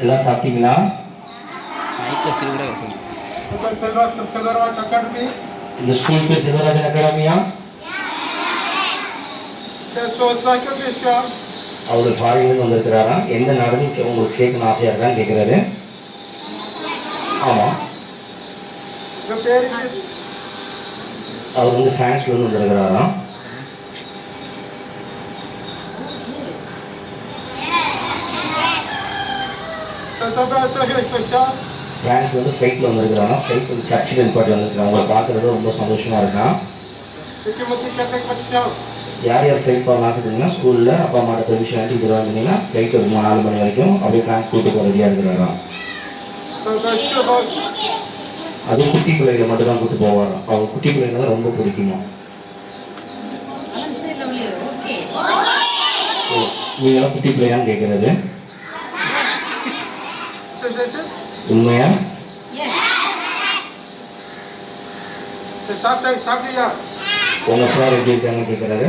எல்லாம் சாப்பிட்டீங்களா? இந்த ஸ்கூல் பேர் செல்வராஜன் அகாடமியா? அவரு ஃபாரின்ல வந்திருக்கிறாரா? எந்த நாடுன்னு உங்களுக்கு கேட்கணும் ஆசையா இருக்கான்னு கேட்கிறாரு. ஆமா, அவர் வந்து பிரான்ஸ்ல இருந்து வந்திருக்கிறாரா? பிரான்ஸ்ல வந்து ஃப்ளைட்ல வந்திருக்கிறாங்க. ஃப்ளைட் வந்து சர்ச்சில் நிப்பாட்டி வந்திருக்காங்க. உங்களை பார்க்கறது ரொம்ப சந்தோஷமா இருக்கான். யார் யார் ஃப்ளைட் போகலாம் ஆசைப்பட்டீங்கன்னா ஸ்கூலில் அப்பா அம்மாட்ட பெர்மிஷன் வாங்கி இது வாங்கினீங்கன்னா ஃப்ளைட் ஒரு 4 மணி வரைக்கும் அப்படியே பிரான்ஸ் கூட்டு போக ரெடியாக இருக்கிறாராம். அது குட்டி பிள்ளைகளை மட்டும் தான் கூட்டு போவாராம். அவங்க குட்டி பிள்ளைங்க தான் ரொம்ப பிடிக்குமா. நீங்களாம் குட்டி பிள்ளையான்னு கேட்கறது உண்மையா? உங்க சார் எப்படி இருக்காங்கன்னு கேட்கறாரு.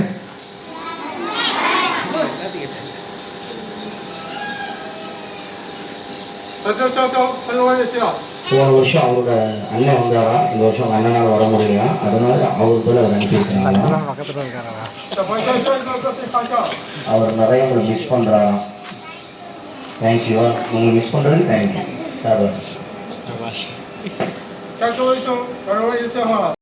போன வருஷம் அவரோட அண்ணன் வந்தாரா, இந்த வருஷம் அண்ணனால வர முடியல, அதனால அவர் போல அவர் அனுப்பியிருக்காங்க. அவர் நிறைய உங்களை மிஸ் பண்றாரா? தேங்க்யூ. உங்களை மிஸ் பண்றது தேங்க்யூ சார்.